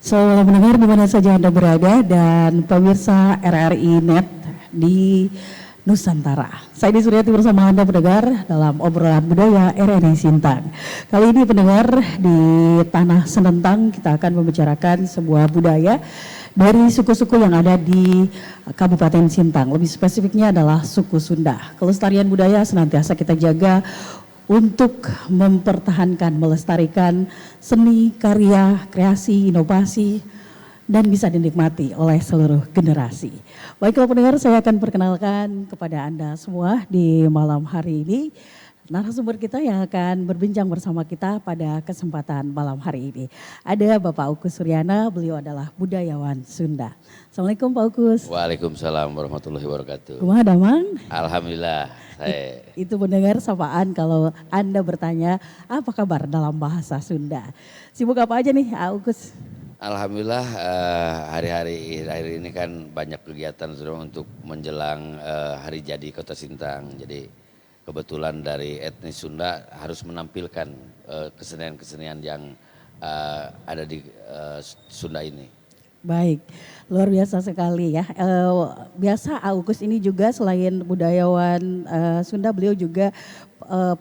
Selamat mendengar di mana saja Anda berada dan pemirsa RRI Net di Nusantara. Saya di Suryati bersama Anda pendengar dalam obrolan budaya RRI Sintang. Kali ini pendengar di Tanah Senentang kita akan membicarakan sebuah budaya dari suku-suku yang ada di Kabupaten Sintang. Lebih spesifiknya adalah suku Sunda. Kelestarian budaya senantiasa kita jaga untuk mempertahankan, melestarikan seni, karya, kreasi, inovasi, dan bisa dinikmati oleh seluruh generasi. Baiklah pendengar, saya akan perkenalkan kepada Anda semua di malam hari ini narasumber kita yang akan berbincang bersama kita pada kesempatan malam hari ini. Ada Bapak Ukus Suryana, beliau adalah budayawan Sunda. Assalamualaikum Pak Ukus. Waalaikumsalam warahmatullahi wabarakatuh. Kumaha damang? Alhamdulillah. Itu mendengar sapaan kalau Anda bertanya apa kabar dalam bahasa Sunda. Sibuk apa aja nih Ukus? Alhamdulillah hari-hari ini kan banyak kegiatan sudah untuk menjelang hari jadi Kota Sintang. Jadi kebetulan dari etnis Sunda harus menampilkan kesenian-kesenian yang ada di Sunda ini. Baik, luar biasa sekali ya. Biasa Aukus ini juga selain budayawan Sunda, beliau juga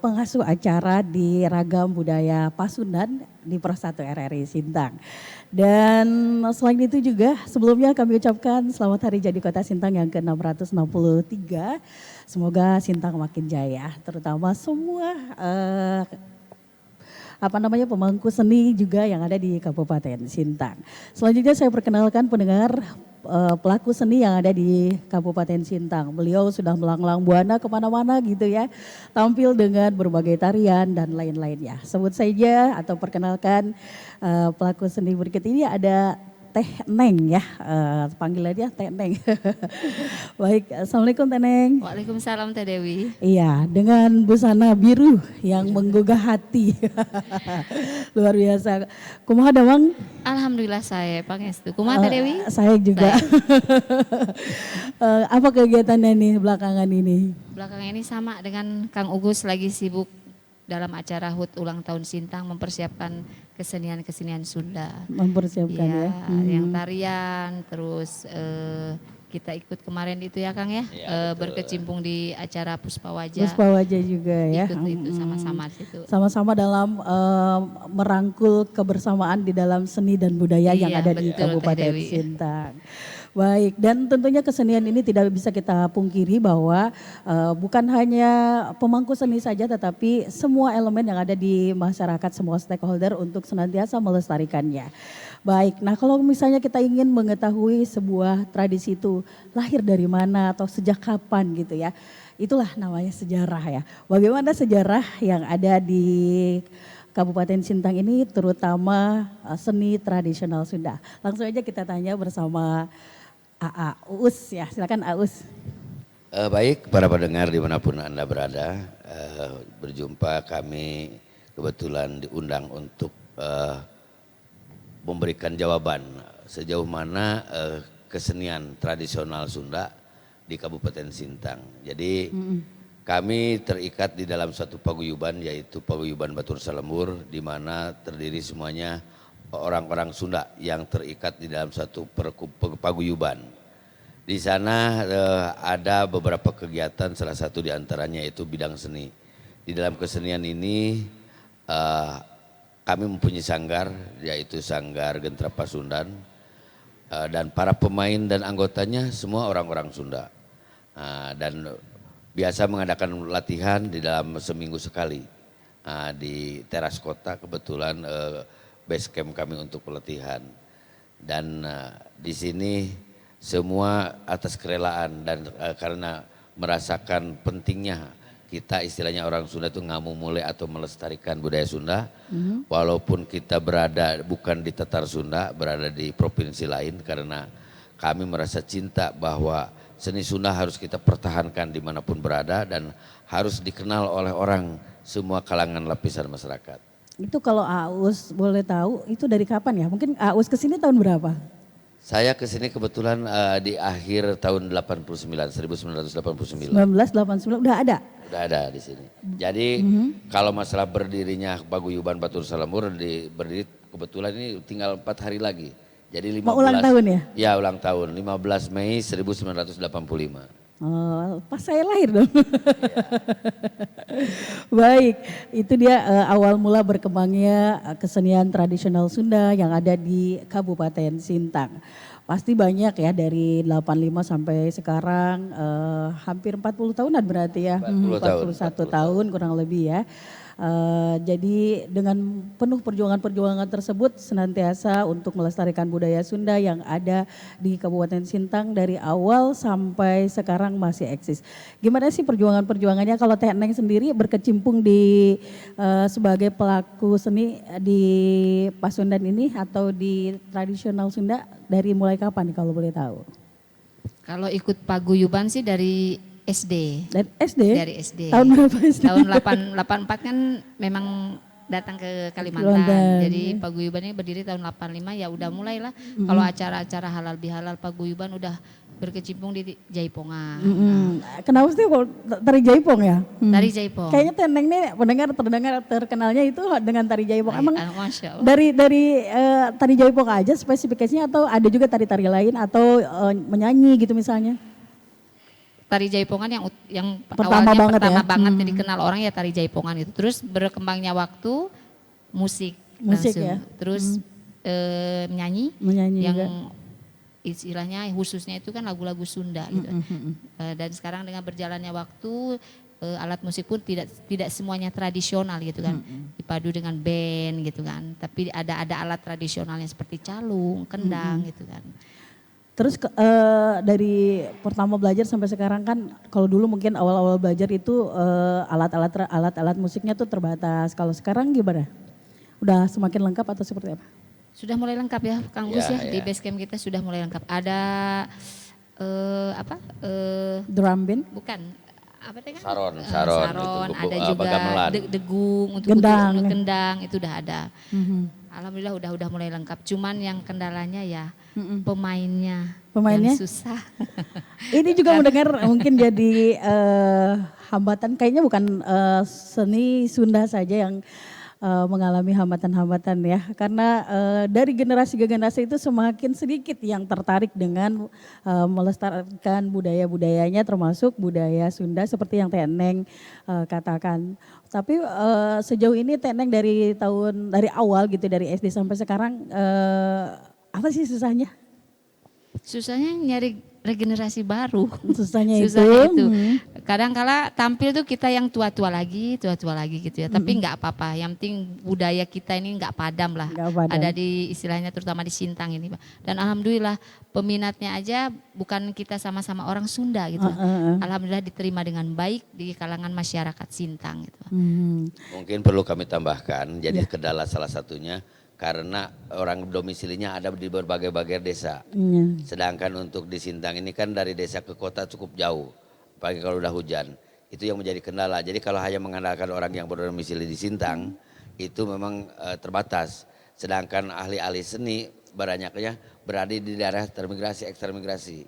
pengasuh acara di Ragam Budaya Pasundan di Persatu RRI Sintang. Dan selain itu juga sebelumnya kami ucapkan selamat hari jadi Kota Sintang yang ke-663. Semoga Sintang makin jaya, terutama semua pemangku seni juga yang ada di Kabupaten Sintang. Selanjutnya saya perkenalkan pendengar pelaku seni yang ada di Kabupaten Sintang. Beliau sudah melanglang buana kemana-mana gitu ya, tampil dengan berbagai tarian dan lain-lainnya. Sebut saja atau perkenalkan pelaku seni berikut ini ada Teh Neng ya, panggilannya Teh Neng. Baik, Assalamualaikum Teh Neng. Waalaikumsalam Teh Dewi. Iya, dengan busana biru yang menggugah hati. Luar biasa. Kumaha damang? Alhamdulillah saya Pangestu. Kumaha Teh Dewi? Saya juga. Apa kegiatannya nih belakangan ini? Belakangan ini sama dengan Kang Ugus lagi sibuk dalam acara HUT ulang tahun Sintang mempersiapkan kesenian-kesenian Sunda. Mempersiapkan ya. Yang tarian, terus kita ikut kemarin itu ya Kang ya, berkecimpung di acara Puspa Wajah. Puspa Wajah juga ya. Ikut itu sama-sama situ. Sama-sama dalam merangkul kebersamaan di dalam seni dan budaya yang ada di Kabupaten Sintang. Baik, dan tentunya kesenian ini tidak bisa kita pungkiri bahwa bukan hanya pemangku seni saja tetapi semua elemen yang ada di masyarakat, semua stakeholder untuk senantiasa melestarikannya. Baik, nah kalau misalnya kita ingin mengetahui sebuah tradisi itu lahir dari mana atau sejak kapan gitu ya, itulah namanya sejarah ya. Bagaimana sejarah yang ada di Kabupaten Sintang ini terutama seni tradisional Sunda. Langsung aja kita tanya bersama Uus ya, silakan Uus. Baik para pendengar dimanapun Anda berada, berjumpa kami kebetulan diundang untuk memberikan jawaban sejauh mana kesenian tradisional Sunda di Kabupaten Sintang. Jadi kami terikat di dalam satu paguyuban yaitu Paguyuban Batur Salemur di mana terdiri semuanya orang-orang Sunda yang terikat di dalam satu paguyuban. Di sana ada beberapa kegiatan, salah satu diantaranya itu bidang seni. Di dalam kesenian ini kami mempunyai sanggar, yaitu Sanggar Gentra Pasundan, dan para pemain dan anggotanya semua orang-orang Sunda. Dan biasa mengadakan latihan di dalam seminggu sekali di teras kota, kebetulan base camp kami untuk pelatihan. Dan di sini semua atas kerelaan dan karena merasakan pentingnya kita istilahnya orang Sunda itu ngamumule atau melestarikan budaya Sunda. Walaupun kita berada bukan di Tatar Sunda, berada di provinsi lain, karena kami merasa cinta bahwa seni Sunda harus kita pertahankan dimanapun berada dan harus dikenal oleh orang semua kalangan lapisan masyarakat. Itu kalau Aus boleh tahu itu dari kapan ya? Mungkin Aus kesini tahun berapa? Saya kesini kebetulan di akhir tahun 1989. 1989 udah ada? Udah ada di sini. Jadi kalau masalah berdirinya Paguyuban Batur Salemur berdiri kebetulan ini tinggal 4 hari lagi. Jadi 15, Mau ulang tahun ya? Ya ulang tahun, 15 Mei 1985. Oh, pas saya lahir dong. Baik, itu dia awal mula berkembangnya kesenian tradisional Sunda yang ada di Kabupaten Sintang. Pasti banyak ya dari 85 sampai sekarang hampir 40 tahunan berarti ya. 41 tahun kurang lebih ya. Jadi dengan penuh perjuangan-perjuangan tersebut senantiasa untuk melestarikan budaya Sunda yang ada di Kabupaten Sintang dari awal sampai sekarang masih eksis. Gimana sih perjuangan-perjuangannya kalau Teh Neng sendiri berkecimpung di sebagai pelaku seni di Pasundan ini atau di tradisional Sunda dari mulai kapan kalau boleh tahu? Kalau ikut paguyuban sih dari SD. Dari SD? Dari SD. Tahun berapa SD? Tahun 84 kan memang datang ke Kalimantan. Jadi paguyuban ini berdiri tahun 85 ya udah mulailah. Kalau acara-acara halal bihalal paguyuban udah berkecimpung di Jaipongan. Kenapa sih kalau tari Jaipong ya? Tari Jaipong. Kayaknya Teneng nih pendengar terkenalnya itu dengan tari Jaipong. Emang Masya Allah. dari tari Jaipong aja spesifikasinya atau ada juga tari-tari lain atau menyanyi gitu misalnya? Tari Jaipongan yang Pertama awalnya banget pertama ya? banget dikenal orang ya tari Jaipongan itu. Terus berkembangnya waktu musik langsung. Ya? Terus menyanyi Menyanyi yang juga. istilahnya khususnya itu kan lagu-lagu Sunda gitu. Dan sekarang dengan berjalannya waktu alat musik pun tidak semuanya tradisional gitu kan. Dipadu dengan band gitu kan. Tapi ada alat tradisionalnya seperti calung, kendang gitu kan. Terus dari pertama belajar sampai sekarang kan kalau dulu mungkin awal-awal belajar itu alat-alat musiknya tuh terbatas. Kalau sekarang gimana? Udah semakin lengkap atau seperti apa? Sudah mulai lengkap ya Kang Gus ya. Di Ya. base camp kita sudah mulai lengkap. Ada Drum band? bukan apa teh kan? Saron, itu, ada juga gamelan. degung untuk kendang itu udah ada. Alhamdulillah udah mulai lengkap. Cuman yang kendalanya ya pemainnya yang susah. Ini juga mendengar mungkin jadi hambatan. Kayaknya bukan seni Sunda saja yang mengalami hambatan-hambatan ya. Karena dari generasi ke generasi itu semakin sedikit yang tertarik dengan melestarikan budaya-budayanya termasuk budaya Sunda seperti yang Teh Neng katakan. Tapi sejauh ini Teh Neng dari awal gitu dari SD sampai sekarang apa sih susahnya? Susahnya nyari regenerasi baru. Susahnya itu. Kadang-kala tampil tuh kita yang tua-tua lagi gitu ya. Tapi nggak apa-apa. Yang penting budaya kita ini nggak padam lah. Ada di istilahnya terutama di Sintang ini. Dan alhamdulillah peminatnya aja bukan kita sama-sama orang Sunda gitu. Alhamdulillah diterima dengan baik di kalangan masyarakat Sintang gitu. Mungkin perlu kami tambahkan. Jadi kendala salah satunya karena orang domisilinya ada di berbagai-bagai desa. Sedangkan untuk di Sintang ini kan dari desa ke kota cukup jauh. Apalagi kalau udah hujan. Itu yang menjadi kendala. Jadi kalau hanya mengandalkan orang yang berdomisili di Sintang, itu memang terbatas. Sedangkan ahli-ahli seni banyaknya berada di daerah termigrasi, ekstramigrasi.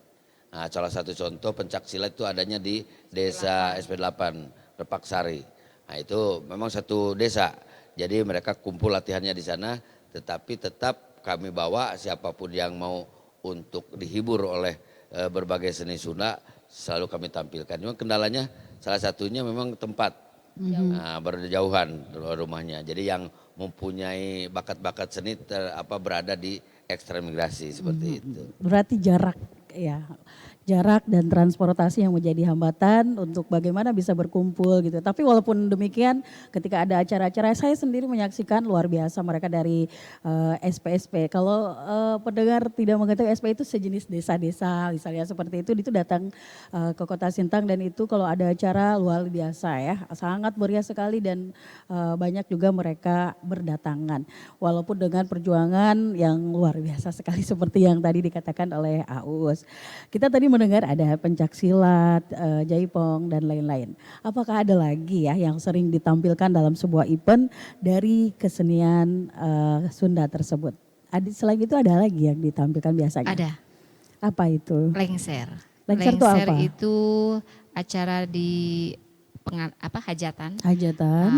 Nah, salah satu contoh pencak silat itu adanya di desa SP8, Repaksari. Nah itu memang satu desa. Jadi mereka kumpul latihannya di sana. Tetapi tetap kami bawa siapapun yang mau untuk dihibur oleh berbagai seni Sunda selalu kami tampilkan. Cuma kendalanya salah satunya memang tempat berjauhan rumahnya. Jadi yang mempunyai bakat-bakat seni berada di ekstramigrasi seperti itu. Berarti jarak ya. Jarak dan transportasi yang menjadi hambatan untuk bagaimana bisa berkumpul gitu. Tapi walaupun demikian ketika ada acara-acara saya sendiri menyaksikan luar biasa mereka dari SP-SP. Kalau pendengar tidak mengetahui SP itu sejenis desa-desa misalnya seperti itu datang ke kota Sintang dan itu kalau ada acara luar biasa ya. Sangat meriah sekali dan banyak juga mereka berdatangan. Walaupun dengan perjuangan yang luar biasa sekali seperti yang tadi dikatakan oleh Aus. Kita tadi mendengar ada pencak silat, jaipong dan lain-lain. Apakah ada lagi ya yang sering ditampilkan dalam sebuah event dari kesenian Sunda tersebut? Selain itu ada lagi yang ditampilkan biasanya? Ada. Apa itu? Lengser. Lengser itu apa? Itu acara di hajatan. Hajatan.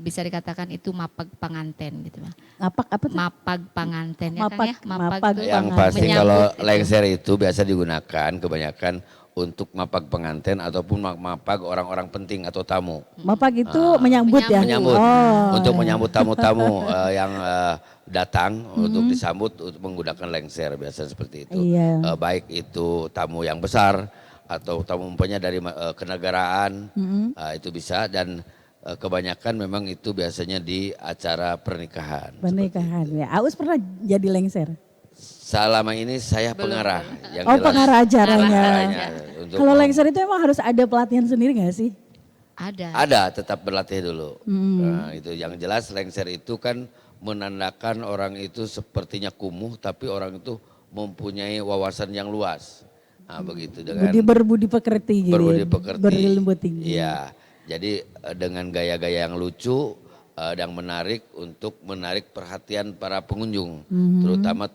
Bisa dikatakan itu mapag panganten gitu, Bang. Apa tuh? Mapag panganten ya Mapag, Kang ya. Mapag mapag tuh Yang pasti menyambut kalau gitu. lengser itu biasa digunakan kebanyakan untuk mapag pengantin ataupun mapag orang-orang penting atau tamu. Mapag itu menyambut ya? Menyambut, Oh. untuk menyambut tamu-tamu yang datang untuk disambut untuk menggunakan lengser biasa seperti itu. Iya. Baik itu tamu yang besar atau tamu umpamanya dari kenegaraan, itu bisa dan kebanyakan memang itu biasanya di acara pernikahan. Pernikahan ya. Aus pernah jadi lengser? Selama ini saya pengarah. Yang Oh, jelas, pengarah acaranya. untuk Kalau lengser itu emang harus ada pelatihan sendiri nggak sih? ada tetap berlatih dulu. Nah, itu yang jelas lengser itu kan menandakan orang itu sepertinya kumuh tapi orang itu mempunyai wawasan yang luas. Nah, begitu dengan Berbudi pekerti gitu. berbudi pekerti. Berilmu tinggi. Iya. Jadi dengan gaya-gaya yang lucu yang menarik untuk menarik perhatian para pengunjung, terutama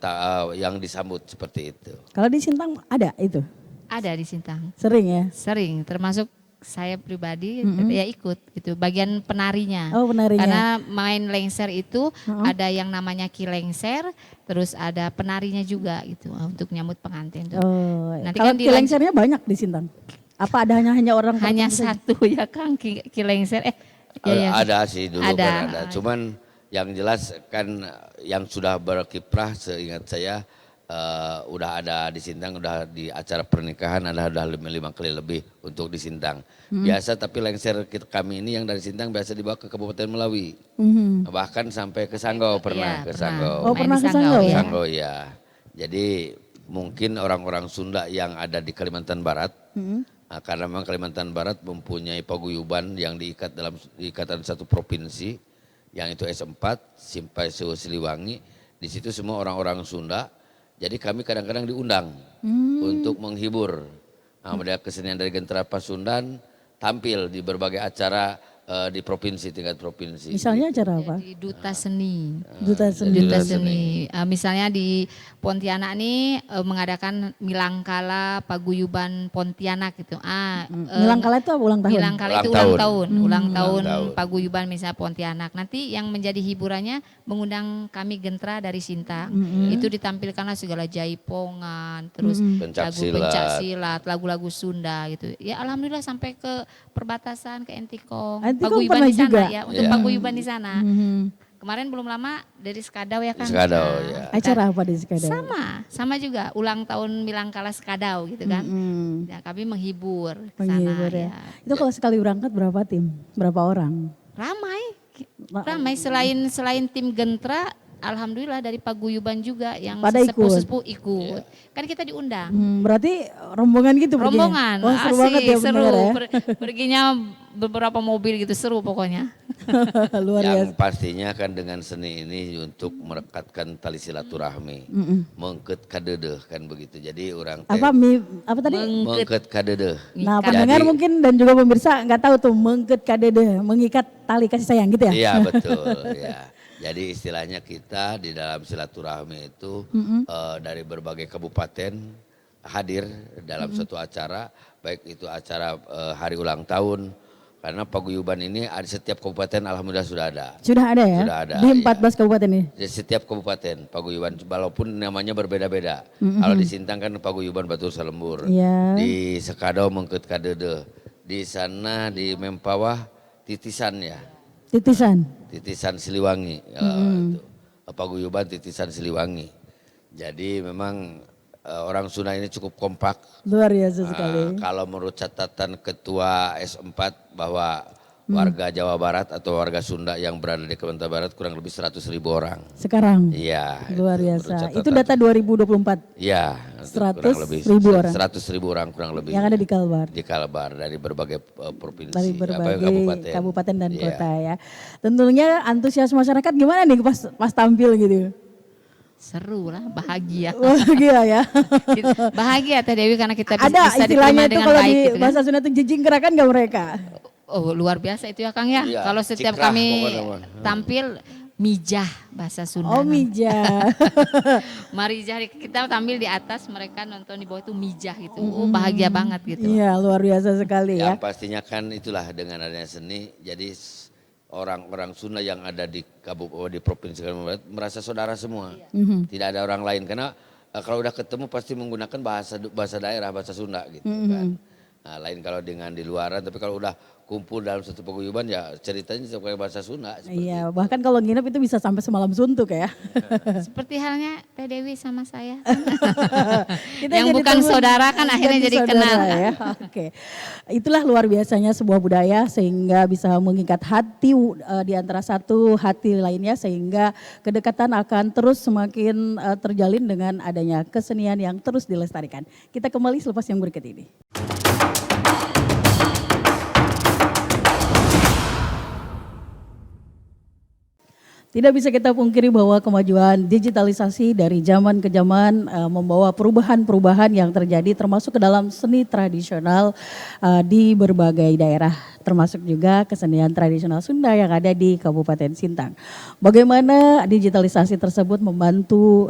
yang disambut seperti itu. Kalau di Sintang ada itu? Ada di Sintang. Sering ya? Sering, termasuk saya pribadi ya ikut gitu, bagian penarinya. Oh, penarinya. Karena main lengser itu ada yang namanya ki lengser, terus ada penarinya juga gitu untuk nyambut pengantin tuh. Oh, Nanti kalau kan lengsernya banyak di Sintang? Apa ada hanya orang hanya tertentu saja? satu ya Kang ki lengser. Ya. Ada sih dulu Ada. kan ada. Cuman yang jelas kan yang sudah berkiprah seingat saya udah ada di Sintang, udah di acara pernikahan ada udah 5 kali lebih untuk di Sintang. Biasa tapi lengser kami ini yang dari Sintang biasa dibawa ke Kabupaten Melawi. Bahkan sampai ke Sanggau pernah Iya, ke pernah. Sanggau. Oh, Main pernah di ke Sanggau ya? Sanggau ya. Jadi mungkin orang-orang Sunda yang ada di Kalimantan Barat, karena memang Kalimantan Barat mempunyai paguyuban yang diikat dalam ikatan satu provinsi, yang itu S4, Simpai Sewu Siliwangi. Di situ semua orang-orang Sunda. Jadi kami kadang-kadang diundang untuk menghibur. Nah, kesenian dari Gentra Pasundan tampil di berbagai acara di provinsi, tingkat provinsi. Misalnya acara apa? Di Duta Seni. Duta Seni. Duta Seni. Misalnya di Pontianak nih mengadakan Milangkala Paguyuban Pontianak gitu. Milangkala itu apa, ulang tahun? Milangkala itu Ulang ulang tahun. tahun. Ulang tahun tahun. Paguyuban misalnya Pontianak. Nanti yang menjadi hiburannya mengundang kami Gentra dari Sintang. Itu ditampilkanlah segala jaipongan, terus lagu pencak silat, lagu-lagu Sunda gitu. Ya alhamdulillah sampai ke perbatasan ke Entikong. Entikong Paguyuban pernah di sana juga? ya, untuk Iya. paguyuban di sana. Kemarin belum lama dari Skadau ya kan. Skadau, Nah, ya. Acara apa di Sekadau? sama juga ulang tahun Milangkala Skadau gitu kan. Ya, kami menghibur ke sana Menghibur ya. ya. Itu kalau sekali berangkat berapa tim? Berapa orang? Ramai selain tim Gentra, alhamdulillah dari paguyuban juga yang Pada sesepuh-sesepuh ikut. Kan kita diundang. Berarti rombongan gitu perginya? Rombongan, Wah, seru asik, banget ya seru. bener ya. Perginya beberapa mobil gitu, seru pokoknya. Luar Yang biasa. pastinya kan dengan seni ini untuk merekatkan tali silaturahmi, mengket kadedeh kan begitu. Jadi orang Apa tadi? mengket kadedeh. Nah, Ngikat. pendengar Jadi- mungkin dan juga pemirsa nggak tahu tuh mengket kadede, mengikat tali kasih sayang gitu ya? Iya betul ya. Jadi istilahnya kita di dalam silaturahmi itu dari berbagai kabupaten hadir dalam suatu acara, baik itu acara hari ulang tahun. Karena paguyuban ini di setiap kabupaten alhamdulillah sudah ada. Sudah ada ya? Sudah ada, Di iya. 14 kabupaten ini? Di setiap kabupaten paguyuban, walaupun namanya berbeda-beda. Kalau di Sintang kan paguyuban Batur Salembur, Iya. di Sekadau Mengket Kadede, di sana di Mempawah Titisan ya, Titisan. Titisan Siliwangi, itu. Paguyuban Titisan Siliwangi. Jadi memang orang Sunda ini cukup kompak. Luar biasa sekali. Kalau menurut catatan Ketua S4 bahwa warga Jawa Barat atau warga Sunda yang berada di Kalimantan Barat kurang lebih 100.000 orang. Sekarang. Iya. Luar itu biasa. menurut Itu catatan. data 2024 Iya. itu 100.000 orang. 100.000 orang kurang lebih. yang ada di Kalbar. Di Kalbar dari berbagai provinsi. Dari berbagai kabupaten dan Iya. kota ya. Tentunya antusias masyarakat gimana nih pas tampil gitu? Seru lah, bahagia. Wah gila ya. Bahagia Teh Dewi karena kita Ada bisa istilahnya diterima itu dengan kalau baik di gitu kan. bahasa Sunda itu jejing gerakan gak mereka? Oh luar biasa itu ya Kang ya. Iya, Kalau setiap cikrah kami pokoknya, Bang. tampil mijah bahasa Sunda. Oh mijah. Marijah kita tampil di atas, mereka nonton di bawah itu mijah gitu. Oh bahagia banget gitu. Iya luar biasa sekali ya. Yang pastinya kan itulah dengan adanya seni, jadi orang-orang Sunda yang ada di di Provinsi Kalimantan Barat merasa saudara semua. Tidak ada orang lain karena kalau udah ketemu pasti menggunakan bahasa daerah, bahasa Sunda gitu kan. Nah, lain kalau dengan di luaran, tapi kalau udah kumpul dalam satu paguyuban ya ceritanya pakai bahasa Sunda. Iya, bahkan kalau nginep itu bisa sampai semalam suntuk ya. Seperti halnya Teh Dewi sama saya. Kita yang jadi bukan teman, saudara kan akhirnya jadi saudara kenal. Ya. Oke, itulah luar biasanya sebuah budaya sehingga bisa mengikat hati di antara satu hati lainnya sehingga kedekatan akan terus semakin terjalin dengan adanya kesenian yang terus dilestarikan. Kita kembali selepas yang berikut ini. Tidak bisa kita pungkiri bahwa kemajuan digitalisasi dari zaman ke zaman membawa perubahan-perubahan yang terjadi termasuk ke dalam seni tradisional di berbagai daerah termasuk juga kesenian tradisional Sunda yang ada di Kabupaten Sintang. Bagaimana digitalisasi tersebut membantu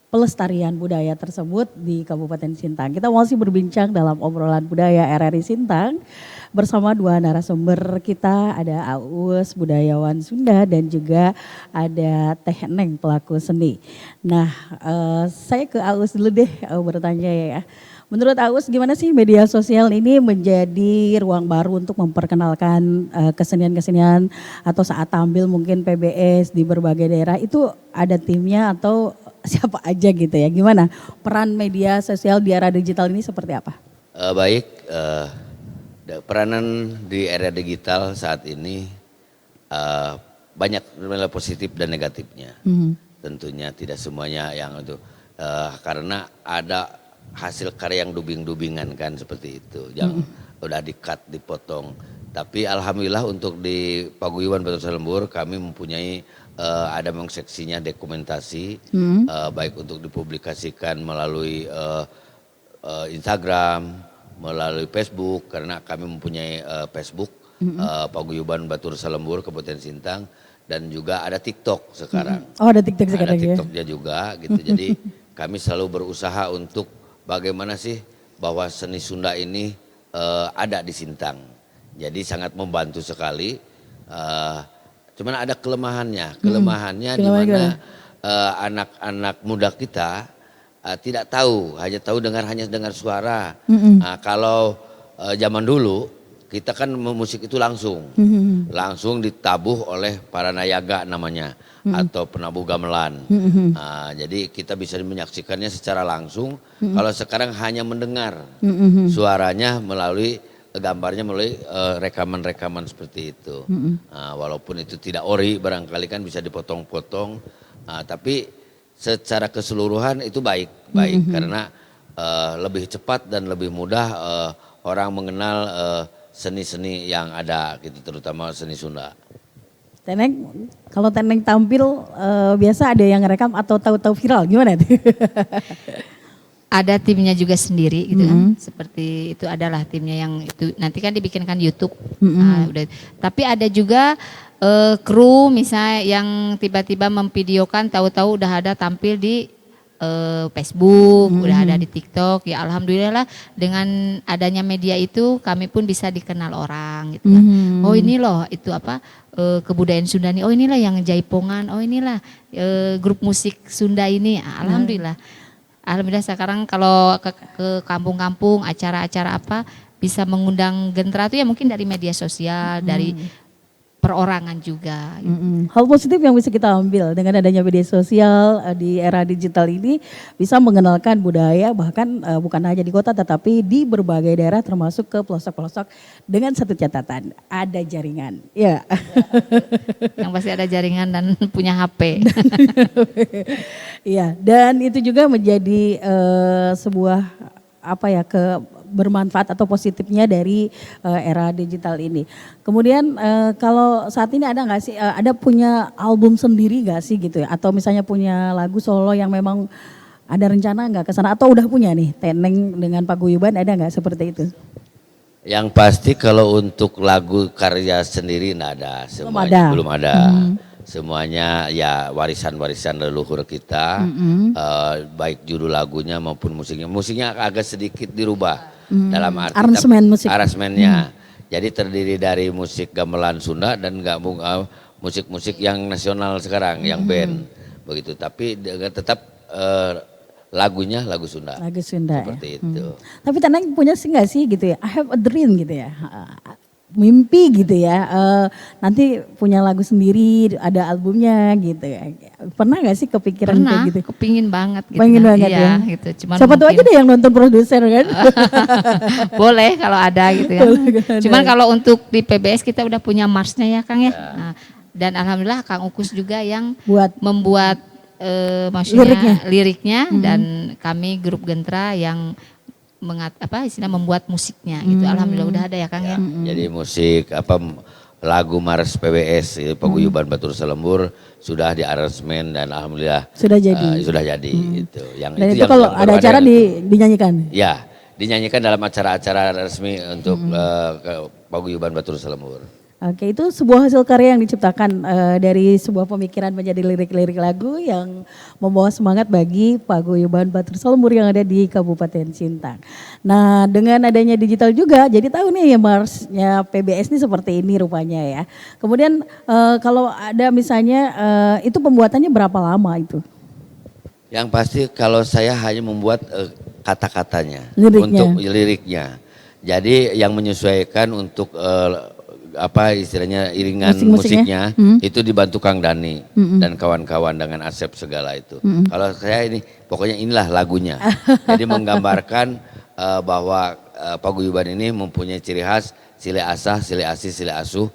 pelestarian budaya tersebut di Kabupaten Sintang. Kita masih berbincang dalam obrolan budaya RRI Sintang bersama dua narasumber kita, ada Aus budayawan Sunda dan juga ada Teh Neng pelaku seni. Nah, saya ke Aus dulu deh bertanya ya. Menurut Aus gimana sih media sosial ini menjadi ruang baru untuk memperkenalkan kesenian-kesenian atau saat tampil mungkin PBS di berbagai daerah itu ada timnya atau siapa aja gitu ya? Gimana peran media sosial di era digital ini seperti apa? Baik, peranan di era digital saat ini banyak nilai positif dan negatifnya. Tentunya tidak semuanya yang itu karena ada hasil karya yang dubing-dubingan kan seperti itu, yang udah di-cut, dipotong. Tapi alhamdulillah untuk di Paguyuban Batur Salembur kami mempunyai ada memang seksinya dokumentasi, baik untuk dipublikasikan melalui Instagram, melalui Facebook, karena kami mempunyai Facebook Paguyuban Batur Salembur Kabupaten Sintang, dan juga ada TikTok sekarang. Oh ada TikTok sekarang ya? Ada TikToknya juga gitu. Jadi kami selalu berusaha untuk bagaimana sih bahwa seni Sunda ini ada di Sintang. Jadi sangat membantu sekali. Cuman ada kelemahannya di mana anak-anak muda kita tidak tahu, hanya tahu hanya dengar suara. Nah, kalau zaman dulu kita kan musik itu langsung ditabuh oleh para nayaga namanya atau penabuh gamelan. Nah, jadi kita bisa menyaksikannya secara langsung. Kalau sekarang hanya mendengar suaranya melalui gambarnya melalui rekaman-rekaman seperti itu. Walaupun itu tidak ori, barangkali kan bisa dipotong-potong. Tapi secara keseluruhan itu baik karena lebih cepat dan lebih mudah orang mengenal seni-seni yang ada gitu, terutama seni Sunda. Teneng, kalau Teneng tampil biasa ada yang rekam atau tahu-tahu viral gimana itu? Ada timnya juga sendiri gitu kan. Seperti itu adalah timnya yang itu nanti kan dibikinkan YouTube. Udah. Tapi ada juga kru misalnya yang tiba-tiba memvideokan tahu-tahu udah ada tampil di Facebook, udah ada di TikTok. Ya alhamdulillah lah dengan adanya media itu kami pun bisa dikenal orang gitu kan. Oh ini loh itu apa kebudayaan Sunda nih. Oh inilah yang jaipongan. Oh inilah grup musik Sunda ini. Alhamdulillah. Alhamdulillah sekarang kalau ke kampung-kampung acara-acara apa bisa mengundang gentra itu ya mungkin dari media sosial, dari perorangan juga. Hal positif yang bisa kita ambil dengan adanya media sosial di era digital ini bisa mengenalkan budaya bahkan bukan hanya di kota tetapi di berbagai daerah termasuk ke pelosok-pelosok dengan satu catatan, ada jaringan. Ya. Yang pasti ada jaringan dan punya HP. Iya, dan itu juga menjadi sebuah bermanfaat atau positifnya dari era digital ini. Kemudian kalau saat ini ada nggak sih, ada punya album sendiri nggak sih gitu ya? Atau misalnya punya lagu solo yang memang ada rencana nggak ke sana atau udah punya nih Teneng dengan Paguyuban ada nggak seperti itu? Yang pasti kalau untuk lagu karya sendiri nggak ada, semuanya belum ada. semuanya ya warisan-warisan leluhur kita, baik judul lagunya maupun musiknya. Musiknya agak sedikit dirubah dalam arti aransemen musik. aransemennya. Jadi terdiri dari musik gamelan Sunda dan musik-musik yang nasional sekarang, yang band begitu. Tapi tetap lagunya lagu Sunda. Lagu Sunda seperti ya. itu. Tapi Teneng punya sih nggak sih gitu ya? I have a dream gitu ya. Mimpi gitu ya. Nanti punya lagu sendiri, ada albumnya gitu ya. Pernah nggak sih kepikiran kayak gitu? Kepingin banget gitu. Pengen banget iya, ya. Gitu. Cuman siapa tahu aja deh yang nonton produser kan. boleh kalau ada gitu ya. Cuman kalau untuk di PBS kita udah punya marsnya ya Kang ya. Nah, dan alhamdulillah Kang Ukus juga yang membuat maksudnya liriknya dan kami grup Gentra yang membuat musiknya gitu. Alhamdulillah udah ada ya Kang ya. Jadi musik lagu Mars PBS Paguyuban Batur Selembur sudah diaransemen dan alhamdulillah sudah jadi gitu. Dan itu kalau ada acara dinyanyikan. Ya, dinyanyikan dalam acara-acara resmi untuk Paguyuban Batur Selembur. Oke, itu sebuah hasil karya yang diciptakan dari sebuah pemikiran menjadi lirik-lirik lagu yang membawa semangat bagi Paguyuban Batur Selembur yang ada di Kabupaten Sintang. Nah, dengan adanya digital juga, jadi tahu nih ya Marsnya PBS ini seperti ini rupanya ya. Kemudian kalau ada misalnya itu pembuatannya berapa lama itu? Yang pasti kalau saya hanya membuat kata-katanya untuk liriknya. Jadi yang menyesuaikan untuk istilahnya iringan musiknya itu dibantu Kang Dani dan kawan-kawan dengan Asep segala itu. Kalau saya ini pokoknya inilah lagunya. Jadi menggambarkan bahwa paguyuban ini mempunyai ciri khas sile asah, sile asih, sile asuh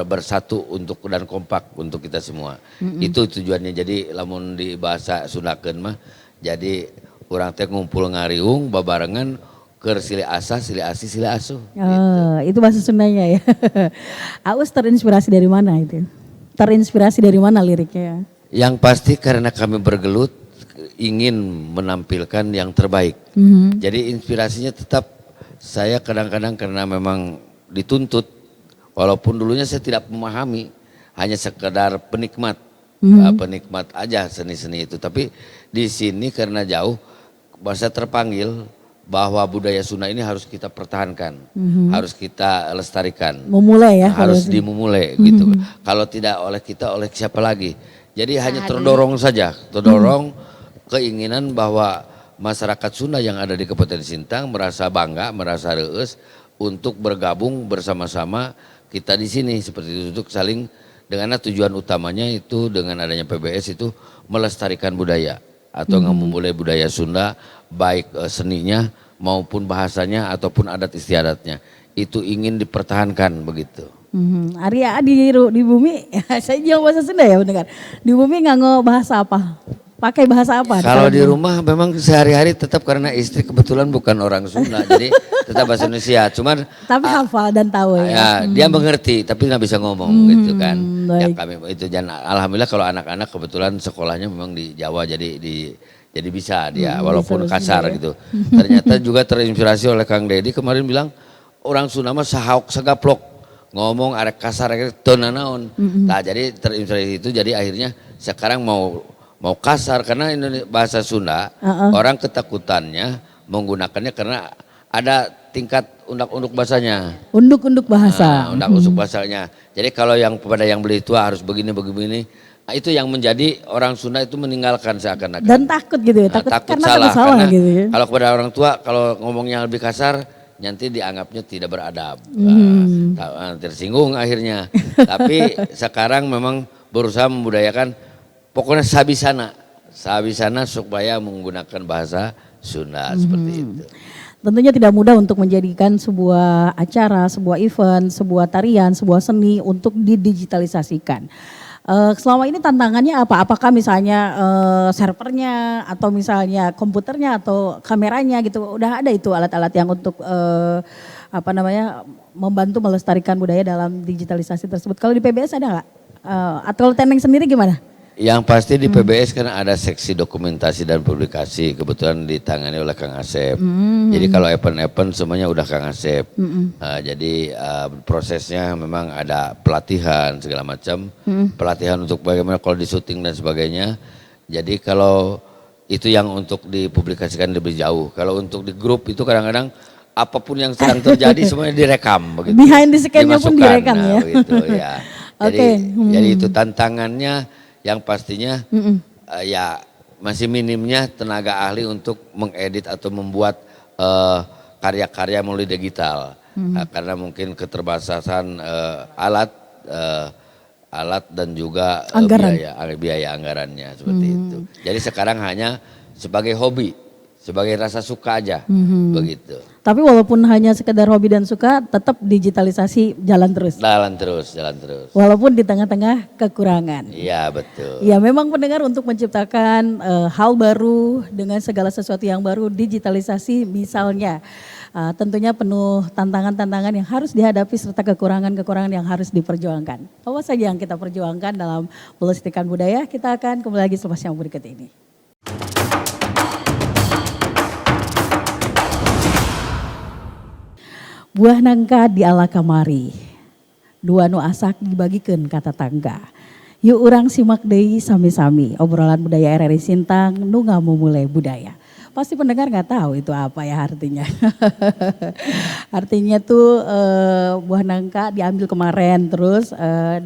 bersatu untuk dan kompak untuk kita semua. Itu tujuannya. Jadi lamun di bahasa Sundakeun mah jadi urang teh ngumpul ngariung babarengan ke sile asah, sile asih, sile asuh. Gitu. Itu bahasa Sundanya ya. Aus terinspirasi dari mana itu? Terinspirasi dari mana liriknya? Yang pasti karena kami bergelut ingin menampilkan yang terbaik. Jadi inspirasinya tetap saya kadang-kadang karena memang dituntut, walaupun dulunya saya tidak memahami, hanya sekedar penikmat, penikmat aja seni-seni itu. Tapi di sini karena jauh, saya terpanggil bahwa budaya Sunda ini harus kita pertahankan, harus kita lestarikan. Memulai ya. Harus dimulai gitu. Kalau tidak oleh kita, oleh siapa lagi? Jadi hanya terdorong saja, keinginan bahwa masyarakat Sunda yang ada di Kabupaten Sintang merasa bangga, merasa reus untuk bergabung bersama-sama kita di sini seperti itu untuk saling dengan tujuan utamanya itu dengan adanya PBS itu melestarikan budaya atau memulai budaya Sunda baik seninya maupun bahasanya ataupun adat istiadatnya itu ingin dipertahankan begitu. Arya di bumi saya jual bahasa Sunda ya benar. Di bumi nganggo bahasa apa? Pakai bahasa apa? Kalau di rumah memang sehari-hari tetap karena istri kebetulan bukan orang Sunda jadi tetap bahasa Indonesia. Cuman tapi hafal dan tahu ya. Dia mengerti tapi nggak bisa ngomong gitu kan. Ya kami itu dan alhamdulillah kalau anak-anak kebetulan sekolahnya memang di Jawa jadi bisa dia walaupun kasar gitu. Ternyata juga terinspirasi oleh Kang Dedi kemarin bilang orang Sunda mah sahaok sagaplok ngomong arek kasar arek teu naon. Nah jadi terinspirasi itu jadi akhirnya sekarang mau kasar karena bahasa Sunda orang ketakutannya menggunakannya karena ada tingkat undang-undang bahasanya. Unduk-unduk bahasa. Undang-undang bahasanya. Jadi kalau yang kepada yang beli tua harus begini. Nah, itu yang menjadi orang Sunda itu meninggalkan seakan-akan. Dan takut gitu ya. Takut karena salah karena gitu ya. Kalau kepada orang tua kalau ngomongnya lebih kasar nanti dianggapnya tidak beradab. Tersinggung akhirnya. Tapi sekarang memang berusaha membudayakan pokoknya sabisana supaya menggunakan bahasa Sunda seperti itu. Tentunya tidak mudah untuk menjadikan sebuah acara, sebuah event, sebuah tarian, sebuah seni untuk didigitalisasikan. Selama ini tantangannya apa? Apakah misalnya servernya atau misalnya komputernya atau kameranya gitu? Udah ada itu alat-alat yang untuk membantu melestarikan budaya dalam digitalisasi tersebut. Kalau di PBS ada nggak? Atau Teneng sendiri gimana? Yang pasti di PBS kan ada seksi dokumentasi dan publikasi, kebetulan ditangani oleh Kang Asep. Jadi kalau event-event semuanya udah Kang Asep. Jadi prosesnya memang ada pelatihan segala macam, pelatihan untuk bagaimana kalau di syuting dan sebagainya. Jadi kalau itu yang untuk dipublikasikan lebih jauh. Kalau untuk di grup itu kadang-kadang apapun yang sedang terjadi semuanya direkam begitu. Behind the scene-nya pun direkam ya. Begitu, ya. Jadi itu tantangannya yang pastinya ya masih minimnya tenaga ahli untuk mengedit atau membuat karya-karya melalui digital. Karena mungkin keterbatasan alat dan juga biaya anggarannya seperti itu. Jadi sekarang hanya sebagai hobi, sebagai rasa suka aja begitu. Tapi walaupun hanya sekedar hobi dan suka, tetap digitalisasi jalan terus. Jalan terus. Walaupun di tengah-tengah kekurangan. Iya betul. Ya memang pendengar untuk menciptakan hal baru dengan segala sesuatu yang baru, digitalisasi misalnya. Tentunya penuh tantangan-tantangan yang harus dihadapi serta kekurangan-kekurangan yang harus diperjuangkan. Apa saja yang kita perjuangkan dalam melestarikan budaya, kita akan kembali lagi selepas yang berikut ini. Buah nangka di ala kamari, dua nu asak dibagikeun kata tangga. Yuk urang simak deui sami-sami obrolan budaya RRI Sintang nu ngamumule budaya. Pasti pendengar nggak tahu itu apa ya artinya. Artinya tuh buah nangka diambil kemarin, terus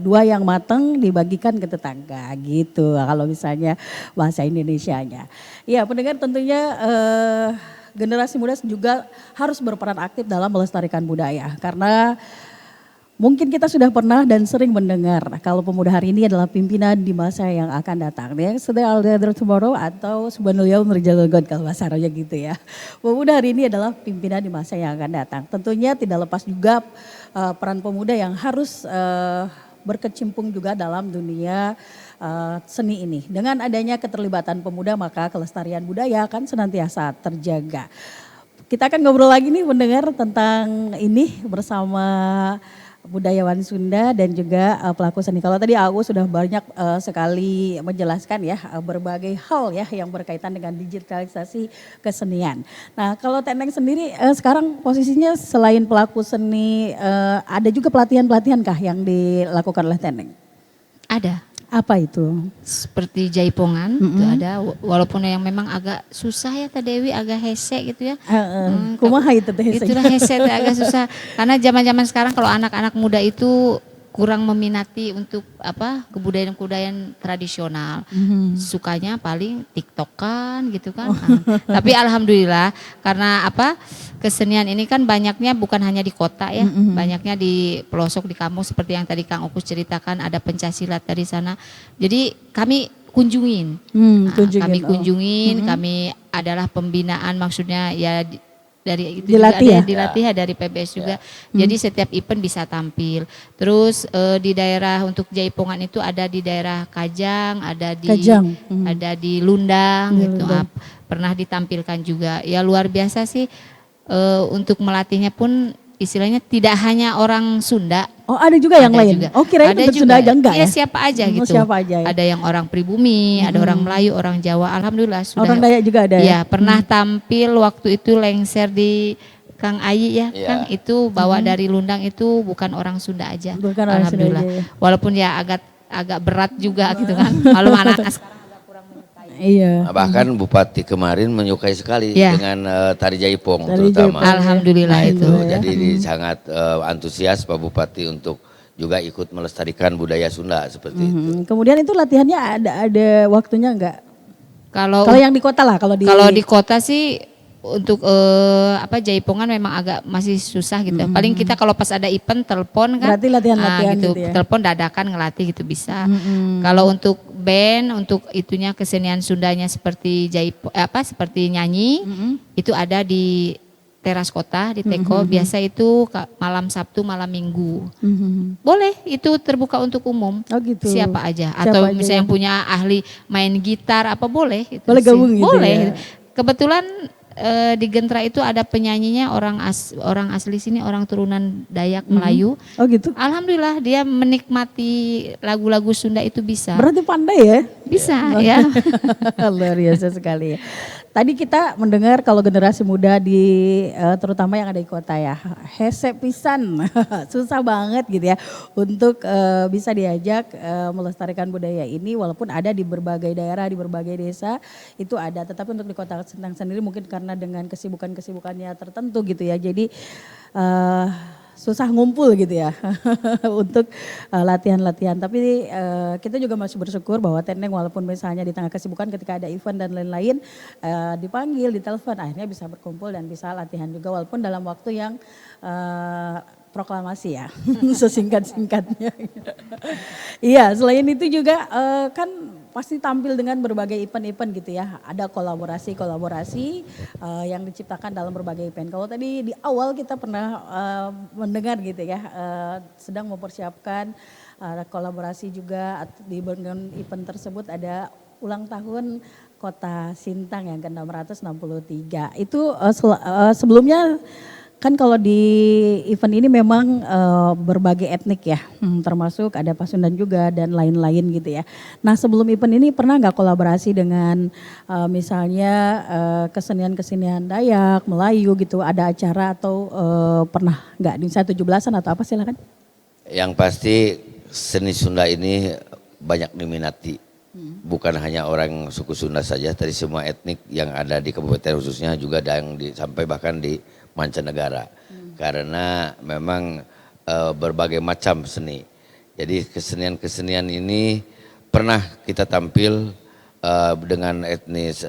dua yang mateng dibagikan ke tetangga gitu. Kalau misalnya bahasa Indonesianya. Ya pendengar tentunya generasi muda juga harus berperan aktif dalam melestarikan budaya. Karena mungkin kita sudah pernah dan sering mendengar kalau pemuda hari ini adalah pimpinan di masa yang akan datang. Yesterday I'll Leader Tomorrow atau Subhanallah Merjal God kalau bahasa Arabnya gitu ya. Pemuda hari ini adalah pimpinan di masa yang akan datang. Tentunya tidak lepas juga peran pemuda yang harus berkecimpung juga dalam dunia seni ini. Dengan adanya keterlibatan pemuda maka kelestarian budaya akan senantiasa terjaga. Kita akan ngobrol lagi nih mendengar tentang ini bersama budayawan Sunda dan juga pelaku seni. Kalau tadi aku sudah banyak sekali menjelaskan ya berbagai hal ya yang berkaitan dengan digitalisasi kesenian. Nah kalau Teneng sendiri sekarang posisinya selain pelaku seni ada juga pelatihan-pelatihan kah yang dilakukan oleh Teneng? Ada. Apa itu? Seperti jaipongan itu ada, walaupun yang memang agak susah ya Teh Dewi, agak hese gitu ya. Kumaha itu teh hese? Itulah hese itu agak susah. Karena zaman-zaman sekarang kalau anak-anak muda itu kurang meminati untuk kebudayaan-kebudayaan tradisional. Sukanya paling TikTokan gitu kan. Tapi alhamdulillah karena kesenian ini kan banyaknya bukan hanya di kota ya, banyaknya di pelosok di kampung seperti yang tadi Kang Opus ceritakan, ada pencaksilat dari sana. Jadi kami kunjungin. Kami kunjungin, kami adalah pembinaan maksudnya ya dari itu dilatih dilatih dari PBS juga. Jadi setiap event bisa tampil. Terus di daerah untuk jaipongan itu ada di daerah Kajang, ada di Lundang gitu. Pernah ditampilkan juga. Ya luar biasa sih untuk melatihnya pun istilahnya tidak hanya orang Sunda. Oh ada juga yang lain? Juga. Oh kirain untuk Sunda aja enggak ya? Siapa aja gitu. Siapa aja ya? Ada yang orang pribumi, ada orang Melayu, orang Jawa. Alhamdulillah sudah. Orang Dayak juga ada ya? Pernah tampil waktu itu lengser di Kang Ayi ya. Kang itu bawa dari Lundang itu bukan orang Sunda aja. Bukan orang Sunda aja ya. Walaupun ya agak berat juga gitu kan. Malu anak sekarang agak kurang menyukai. Iya. Bahkan Bupati kemarin menyukai sekali dengan tari jaipong terutama. Alhamdulillah itu. Jadi sangat antusias Pak Bupati untuk juga ikut melestarikan budaya Sunda seperti itu. Kemudian itu latihannya ada waktunya enggak? Kalau yang di kota lah, kalau di kota sih untuk jaipongan memang agak masih susah gitu. Paling kita kalau pas ada event telepon kan. Berarti latihan-latihan gitu ya. Telepon dadakan ngelatih gitu bisa. Kalau untuk band, untuk itunya kesenian Sundanya seperti seperti nyanyi, itu ada di teras kota di Teko. Biasa itu malam Sabtu, malam Minggu. Boleh, itu terbuka untuk umum. Oh gitu. Siapa aja. Atau misalnya yang punya ahli main gitar apa boleh. Gitu boleh gabung gitu. Boleh. Ya? Kebetulan di Gentra itu ada penyanyinya orang asli sini, orang turunan Dayak Melayu. Oh gitu. Alhamdulillah dia menikmati lagu-lagu Sunda itu bisa. Berarti pandai ya? Bisa ya. Luar biasa sekali ya. Tadi kita mendengar kalau generasi muda terutama yang ada di kota ya, hese pisan, susah banget gitu ya untuk bisa diajak melestarikan budaya ini walaupun ada di berbagai daerah, di berbagai desa itu ada. Tetapi untuk di kota Sintang sendiri mungkin karena dengan kesibukannya tertentu gitu ya, jadi susah ngumpul gitu ya untuk latihan-latihan. Tapi kita juga masih bersyukur bahwa Teneng walaupun misalnya di tengah kesibukan ketika ada event dan lain-lain dipanggil, ditelepon akhirnya bisa berkumpul dan bisa latihan juga walaupun dalam waktu yang proklamasi ya sesingkat-singkatnya. Iya, selain itu juga kan pasti tampil dengan berbagai event-event gitu ya. Ada kolaborasi-kolaborasi yang diciptakan dalam berbagai event. Kalau tadi di awal kita pernah mendengar gitu ya, sedang mempersiapkan kolaborasi juga di dengan event tersebut ada ulang tahun Kota Sintang yang ke-663. Itu sebelumnya kan kalau di event ini memang berbagai etnik ya, termasuk ada Pasundan juga dan lain-lain gitu ya. Nah sebelum event ini pernah nggak kolaborasi dengan misalnya kesenian-kesenian Dayak, Melayu gitu, ada acara atau pernah nggak di misalnya 17-an atau apa silakan? Yang pasti seni Sunda ini banyak diminati. Bukan hanya orang suku Sunda saja, tadi semua etnik yang ada di kabupaten khususnya juga ada yang sampai bahkan di mancanegara. Karena memang berbagai macam seni. Jadi kesenian-kesenian ini pernah kita tampil dengan etnis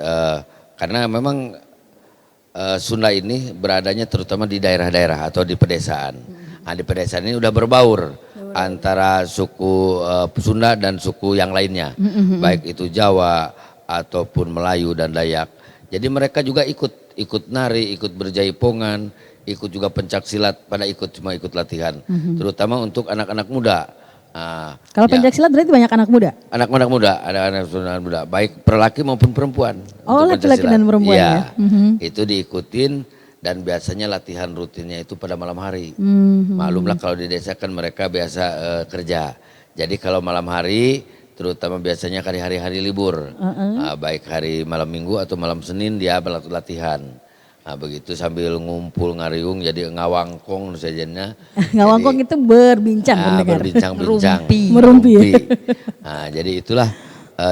karena memang Sunda ini beradanya terutama di daerah-daerah atau di pedesaan. Nah, di pedesaan ini udah berbaur antara suku Sunda dan suku yang lainnya, baik itu Jawa ataupun Melayu dan Dayak. Jadi mereka juga ikut nari, ikut berjaipongan, ikut juga pencak silat, pada cuma ikut latihan, terutama untuk anak-anak muda. Kalau pencak silat berarti banyak anak muda? Anak-anak muda, ada anak muda, baik laki maupun perempuan. Oh, laki-laki dan perempuan ya? Itu diikutin dan biasanya latihan rutinnya itu pada malam hari. Maklumlah kalau di desa kan mereka biasa kerja. Jadi kalau malam hari, terutama biasanya hari-hari libur, baik hari malam minggu atau malam Senin dia latihan. Nah, begitu sambil ngumpul ngariung jadi ngawangkong sajanya. Ngawangkong itu berbincang, berbincang-bincang, merumpi. Nah, jadi itulah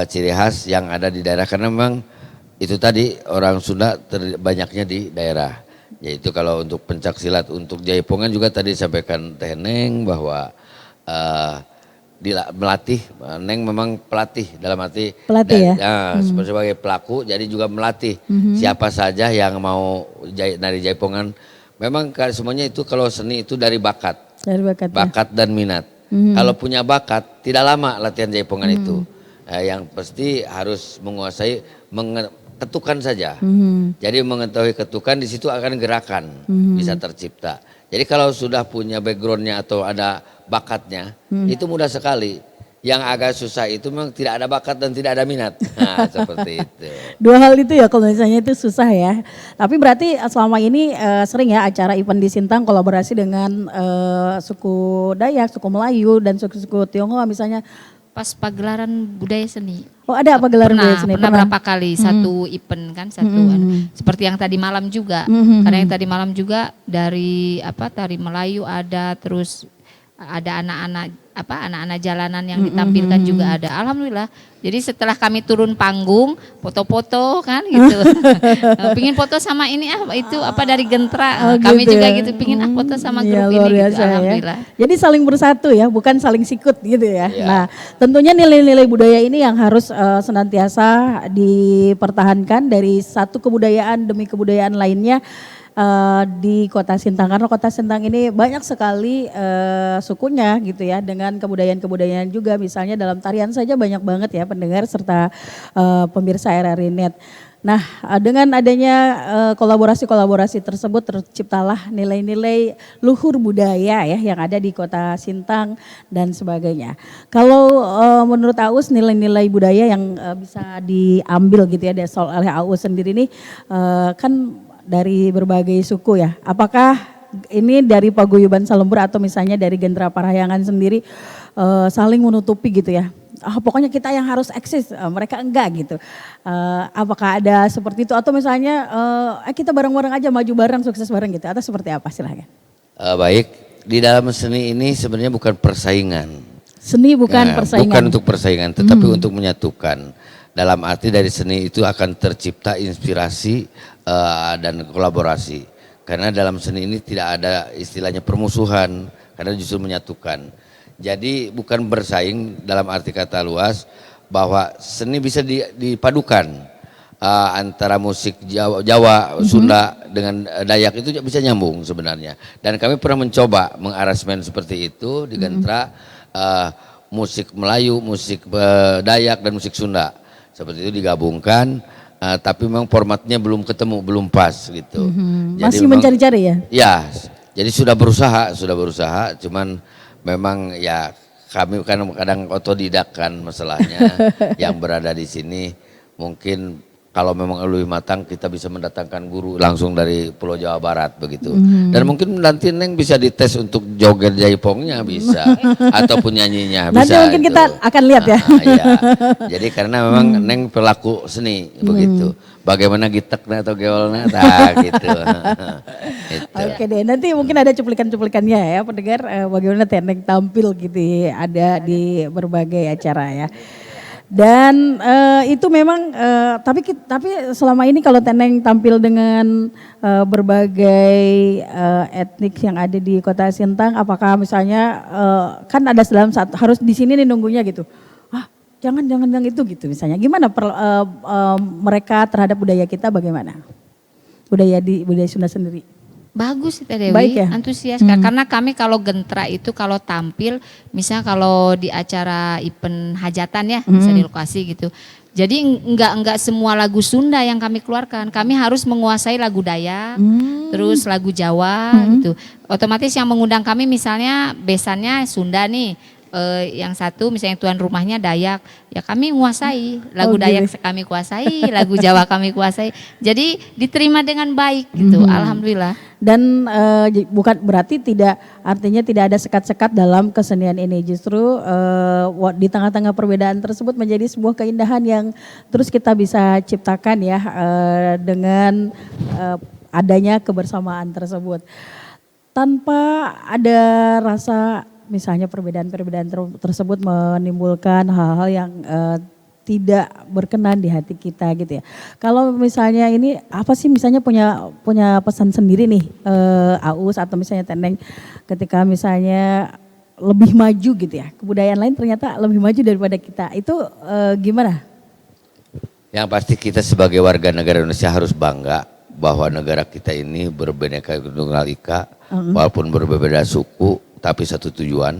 ciri khas yang ada di daerah karena memang itu tadi orang Sunda banyaknya di daerah. Yaitu kalau untuk pencak silat, untuk jaipongan juga tadi disampaikan Teh Neng bahwa melatih, Neng memang pelatih dalam arti pelatih sebagai pelaku, jadi juga melatih siapa saja yang mau nari jaipongan. Memang semuanya itu kalau seni itu dari bakat dan minat. Kalau punya bakat tidak lama latihan jaipongan itu. Yang pasti harus menguasai ketukan saja. Jadi mengetahui ketukan di situ akan gerakan bisa tercipta. Jadi kalau sudah punya backgroundnya atau ada bakatnya itu mudah sekali. Yang agak susah itu memang tidak ada bakat dan tidak ada minat. Nah, seperti itu. Dua hal itu ya kalau misalnya itu susah ya. Tapi berarti selama ini sering ya acara event di Sintang kolaborasi dengan suku Dayak, suku Melayu dan suku-suku Tionghoa misalnya. Pas pagelaran budaya seni. Oh ada apa gelaran budaya seni? Pernah berapa kali satu event kan seperti yang tadi malam juga. Karena yang tadi malam juga dari tari Melayu ada, terus ada anak-anak jalanan yang ditampilkan juga ada. Alhamdulillah. Jadi setelah kami turun panggung, foto-foto kan gitu. Pingin foto sama ini itu dari Gentra. Kami gitu juga ya. gitu pingin foto sama grup ini gitu. Alhamdulillah. Ya. Jadi saling bersatu ya, bukan saling sikut gitu ya. Ya. Nah, tentunya nilai-nilai budaya ini yang harus senantiasa dipertahankan dari satu kebudayaan demi kebudayaan lainnya. Di Kota Sintang karena Kota Sintang ini banyak sekali sukunya gitu ya dengan kebudayaan-kebudayaan juga misalnya dalam tarian saja banyak banget ya pendengar serta pemirsa RRI Net. Nah dengan adanya kolaborasi-kolaborasi tersebut terciptalah nilai-nilai luhur budaya ya yang ada di Kota Sintang dan sebagainya. Kalau menurut Aus nilai-nilai budaya yang bisa diambil gitu ya oleh Aus sendiri ini kan dari berbagai suku ya. Apakah ini dari Paguyuban Salembur atau misalnya dari Gendra Parahyangan sendiri saling menutupi gitu ya pokoknya kita yang harus eksis, mereka enggak gitu. Apakah ada seperti itu atau misalnya kita bareng-bareng aja, maju bareng, sukses bareng gitu, atau seperti apa, silahkan. Baik, di dalam seni ini sebenarnya bukan persaingan. Seni bukan persaingan. Bukan untuk persaingan, tetapi untuk menyatukan. Dalam arti dari seni itu akan tercipta inspirasi dan kolaborasi. Karena dalam seni ini tidak ada istilahnya permusuhan, karena justru menyatukan. Jadi bukan bersaing dalam arti kata luas, bahwa seni bisa dipadukan antara musik Jawa, Sunda dengan Dayak itu bisa nyambung sebenarnya. Dan kami pernah mencoba mengarasmen seperti itu di Gentra, musik Melayu, musik Dayak dan musik Sunda. Seperti itu digabungkan, tapi memang formatnya belum ketemu, belum pas gitu. Jadi masih mencari-cari ya? Ya, jadi sudah berusaha, cuman memang ya kami kan kadang otodidak kan masalahnya. Yang berada di sini mungkin kalau memang lebih matang kita bisa mendatangkan guru langsung dari Pulau Jawa Barat begitu. Dan mungkin nanti Neng bisa dites untuk joget jaipongnya bisa ataupun nyanyinya bisa. Nanti mungkin itu. kita akan lihat ya. Iya. Jadi karena memang Neng pelaku seni begitu. Bagaimana giteknya atau geolnya gitu. Itu. Oke deh, nanti mungkin ada cuplikan-cuplikannya ya pendengar, bagaimana Teneng tampil gitu ya, ada di berbagai acara ya. Dan itu memang tapi selama ini kalau Teneng tampil dengan berbagai etnik yang ada di Kota Sintang, apakah misalnya kan ada dalam saat harus di sini nih nunggunya gitu. Jangan yang itu gitu misalnya. Gimana mereka terhadap budaya kita bagaimana? Budaya Sunda sendiri. Bagus Teh Dewi, Baik ya? antusias karena kami kalau Gentra itu kalau tampil, misalnya kalau di acara event hajatan ya, bisa di lokasi gitu. Jadi enggak semua lagu Sunda yang kami keluarkan, kami harus menguasai lagu Dayak, terus lagu Jawa gitu. Otomatis yang mengundang kami misalnya besannya Sunda nih. Yang satu misalnya tuan rumahnya Dayak, ya kami menguasai lagu Dayak kami kuasai, lagu Jawa kami kuasai. Jadi diterima dengan baik gitu, alhamdulillah. Dan bukan berarti artinya tidak ada sekat-sekat dalam kesenian ini. Justru di tengah-tengah perbedaan tersebut menjadi sebuah keindahan yang terus kita bisa ciptakan ya dengan adanya kebersamaan tersebut. Tanpa ada rasa misalnya perbedaan-perbedaan tersebut menimbulkan hal-hal yang tidak berkenan di hati kita gitu ya. Kalau misalnya ini apa sih misalnya punya pesan sendiri nih Aus atau misalnya Teneng ketika misalnya lebih maju gitu ya. Kebudayaan lain ternyata lebih maju daripada kita. Itu gimana? Yang pasti kita sebagai warga negara Indonesia harus bangga bahwa negara kita ini berbineka tunggal ika, walaupun berbeda suku tapi satu tujuan,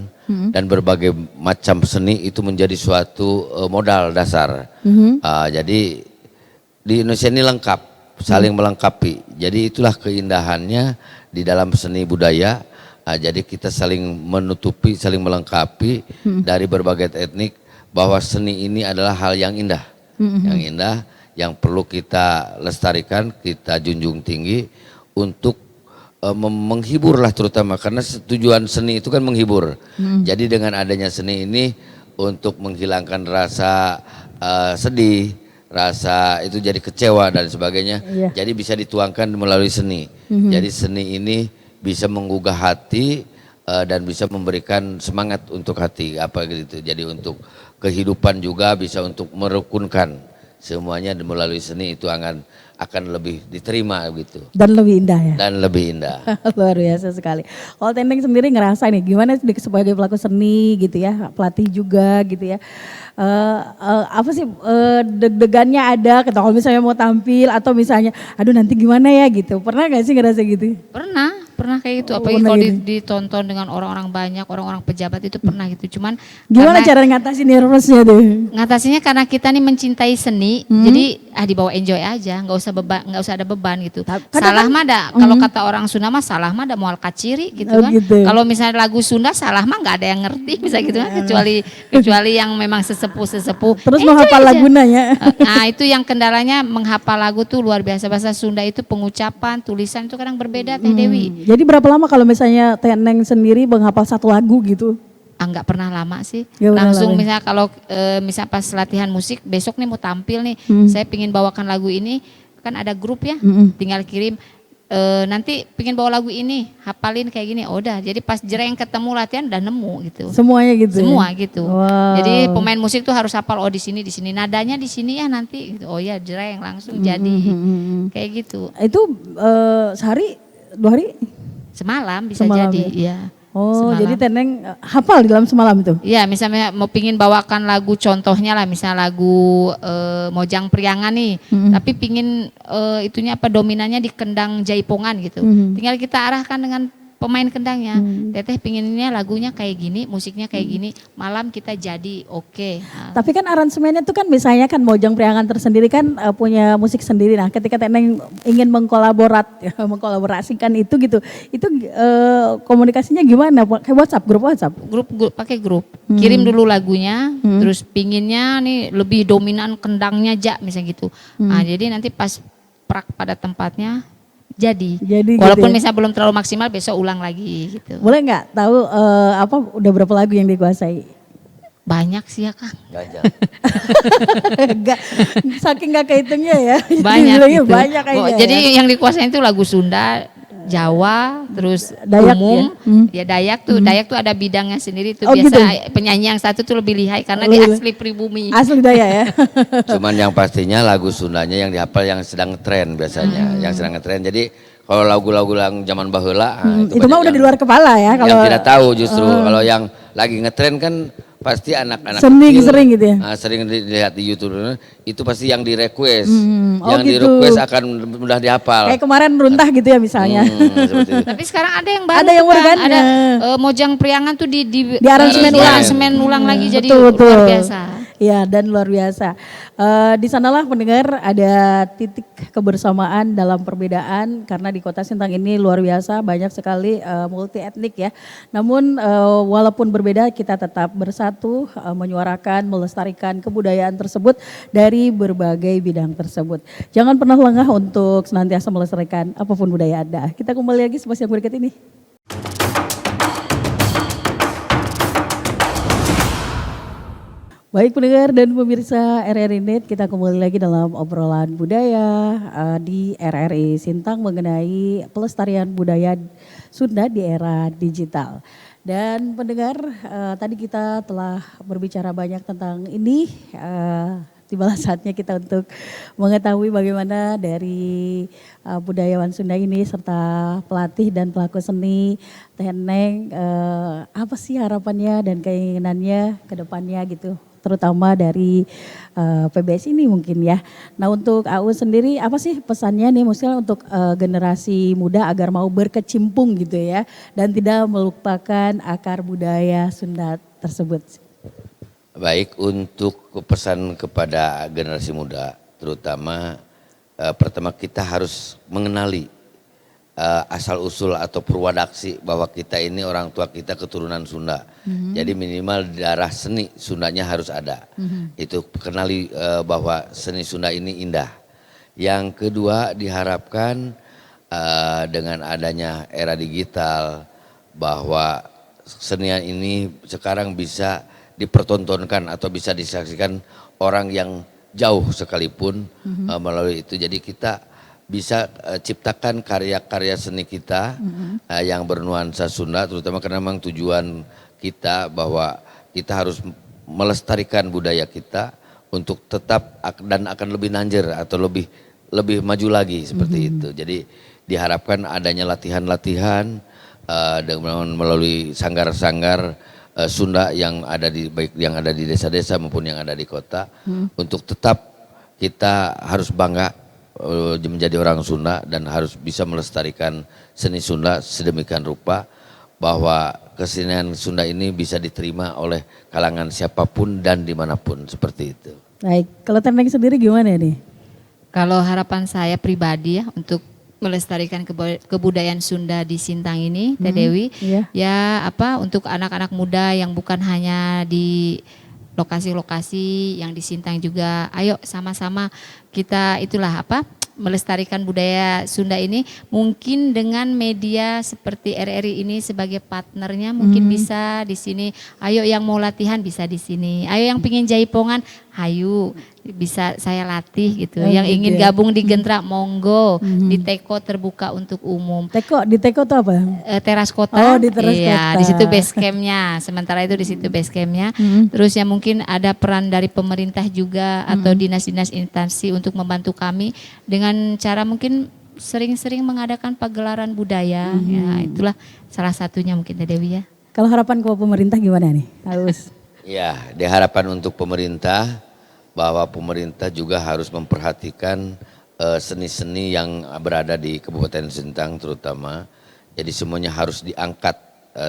dan berbagai macam seni itu menjadi suatu modal dasar. Jadi di Indonesia ini lengkap, saling melengkapi. Jadi itulah keindahannya di dalam seni budaya. Jadi kita saling menutupi, saling melengkapi dari berbagai etnik, bahwa seni ini adalah hal yang indah, yang perlu kita lestarikan, kita junjung tinggi untuk menghiburlah terutama, karena tujuan seni itu kan menghibur. Jadi dengan adanya seni ini untuk menghilangkan rasa sedih, rasa itu jadi kecewa dan sebagainya. Jadi bisa dituangkan melalui seni. Jadi seni ini bisa menggugah hati dan bisa memberikan semangat untuk hati apa gitu. Jadi untuk kehidupan juga bisa untuk merukunkan semuanya melalui seni itu akan lebih diterima gitu. Dan lebih indah ya? Dan lebih indah. Luar biasa sekali. Kalau Teneng sendiri ngerasa nih gimana sebagai pelaku seni gitu ya, pelatih juga gitu ya. Apa sih deg-degannya ada kalau misalnya mau tampil atau misalnya aduh nanti gimana ya gitu. Pernah gak sih ngerasa gitu? Pernah kayak gitu. Apalagi kalau ditonton dengan orang-orang banyak, orang-orang pejabat itu pernah gitu. Cuman gimana cara ngatasin nervousnya tuh? Ngatasinnya karena kita nih mencintai seni, jadi dibawa enjoy aja, nggak usah ada beban gitu. Salah mah ada, kalau kata orang Sunda mah salah mah ada mual kaciri gitu kan. Gitu. Kalau misalnya lagu Sunda salah mah nggak ada yang ngerti bisa gitu kan, kecuali yang memang sesepuh. Terus menghafal lagunya. Nah itu yang kendalanya menghafal lagu tuh luar biasa. Bahasa Sunda itu pengucapan, tulisan itu kadang berbeda Teh Dewi. Jadi berapa lama kalau misalnya Teneng sendiri menghafal satu lagu gitu? nggak pernah lama sih. Nggak pernah Langsung lama. misal kalau misal pas latihan musik besok nih mau tampil nih, saya pingin bawakan lagu ini, kan ada grup ya, tinggal kirim. Nanti pingin bawa lagu ini, hafalin kayak gini, udah. Jadi pas jreng ketemu latihan udah nemu gitu. Semuanya gitu. Semua Ya? gitu. Wow. Jadi pemain musik tuh harus hafal, oh di sini, nadanya di sini ya nanti. Gitu. Oh ya jreng langsung jadi kayak gitu. Itu sehari 2 hari? Semalam bisa Semalam jadi, ya? ya. Oh, Semalam. jadi Teneng hafal di dalam semalam itu? Iya, misalnya mau pingin bawakan lagu contohnya lah, misalnya lagu Mojang Priangan nih, tapi pingin itunya apa dominannya di kendang jaipongan gitu. Tinggal kita arahkan dengan pemain kendangnya. Teteh pinginnya lagunya kayak gini, musiknya kayak gini, malam kita jadi oke. Nah, Tapi kan aransemennya itu kan biasanya kan Mojang Priangan tersendiri kan punya musik sendiri. Nah, ketika Teneng ingin mengkolaborasikan itu gitu, itu komunikasinya gimana? Kayak WhatsApp, grup WhatsApp? grup pakai grup. Kirim dulu lagunya, terus pinginnya nih lebih dominan kendangnya misalnya gitu. Nah, jadi nanti pas prak pada tempatnya jadi gitu walaupun ya? misalnya belum terlalu maksimal besok ulang lagi gitu. Boleh nggak tahu udah berapa lagu yang dikuasai? Banyak sih ya Kang. Gajah. Nggak, saking nggak kehitungnya ya. Banyak Bilangnya gitu. Banyak aja Jadi ya. yang dikuasain itu lagu Sunda, Jawa, terus Dayak umum, ya? ya Dayak tuh ada bidangnya sendiri tuh. Oh, Biasa gitu? penyanyi yang satu tuh lebih lihai karena Lebih dia lihai. asli pribumi. Asli Daya ya. Cuman yang pastinya lagu Sundanya yang dihafal yang sedang ngetren biasanya, yang sedang ngetren. Jadi kalau lagu-lagu yang zaman baheula, Itu banyak mah udah yang- di luar kepala ya yang tidak tahu justru. Kalau yang lagi ngetren kan pasti anak-anak Seni kecil, sering gitu ya? sering dilihat di YouTube itu pasti yang di request, Oh, yang di gitu. request akan mudah dihafal. Kayak kemarin runtah gitu ya misalnya. Seperti itu. Tapi sekarang ada yang baru. Ada yang tuh, baru kan? Ada Ya. Mojang Priangan tuh di aransemen ulang. aransemen ulang lagi jadi Betul, luar betul. biasa. Ya dan luar biasa. Di sanalah pendengar ada titik kebersamaan dalam perbedaan karena di kota Sintang ini luar biasa banyak sekali multi etnik ya. Namun walaupun berbeda kita tetap bersatu menyuarakan, melestarikan kebudayaan tersebut dari berbagai bidang tersebut. Jangan pernah lengah untuk senantiasa melestarikan apapun budaya Anda. Kita kembali lagi setelah yang berikut ini. Baik pendengar dan pemirsa RRI Net, kita kembali lagi dalam obrolan budaya di RRI Sintang mengenai pelestarian budaya Sunda di era digital. Dan pendengar, tadi kita telah berbicara banyak tentang ini, tibalah saatnya kita untuk mengetahui bagaimana dari budayawan Sunda ini serta pelatih dan pelaku seni Teneng, apa sih harapannya dan keinginannya ke depannya gitu, terutama dari PBS ini mungkin ya. Nah untuk AU sendiri apa sih pesannya nih maksudnya untuk generasi muda agar mau berkecimpung gitu ya dan tidak melupakan akar budaya Sunda tersebut. Baik, untuk pesan kepada generasi muda, terutama pertama kita harus mengenali asal-usul atau purwadaksi bahwa kita ini orang tua kita keturunan Sunda. Jadi minimal darah seni Sundanya harus ada. Itu kenali bahwa seni Sunda ini indah. Yang kedua diharapkan dengan adanya era digital bahwa kesenian ini sekarang bisa dipertontonkan atau bisa disaksikan orang yang jauh sekalipun melalui itu. Jadi kita bisa ciptakan karya-karya seni kita yang bernuansa Sunda, terutama karena memang tujuan kita bahwa kita harus melestarikan budaya kita untuk tetap dan akan lebih nanjer atau lebih maju lagi seperti itu. Jadi diharapkan adanya latihan-latihan dengan melalui sanggar-sanggar Sunda yang ada di baik yang ada di desa-desa maupun yang ada di kota untuk tetap kita harus bangga menjadi orang Sunda dan harus bisa melestarikan seni Sunda sedemikian rupa bahwa kesenian Sunda ini bisa diterima oleh kalangan siapapun dan dimanapun seperti itu. Baik, kalau Teneng sendiri gimana nih? Kalau harapan saya pribadi ya untuk melestarikan kebudayaan Sunda di Sintang ini, Teh Dewi, iya. ya apa untuk anak-anak muda yang bukan hanya di lokasi-lokasi yang di Sintang juga, ayo sama-sama kita itulah apa melestarikan budaya Sunda ini, mungkin dengan media seperti RRI ini sebagai partnernya mungkin bisa di sini. Ayo yang mau latihan bisa di sini. Ayo yang pingin jaipongan, hayu bisa saya latih gitu. Yang ingin gabung di Gentra monggo. Di Teko terbuka untuk umum. Di Teko itu apa? Teras kota. Oh, di teras iya, kota. di situ base campnya. Sementara itu di situ base campnya. Terus ya mungkin ada peran dari pemerintah juga atau dinas-dinas instansi untuk membantu kami dengan cara mungkin sering-sering mengadakan pagelaran budaya. Ya, itulah salah satunya mungkin Teh Dewi ya. Kalau harapan ke pemerintah gimana nih? Harus. Ya, diharapkan untuk pemerintah bahwa pemerintah juga harus memperhatikan seni-seni yang berada di Kabupaten Sintang terutama. Jadi semuanya harus diangkat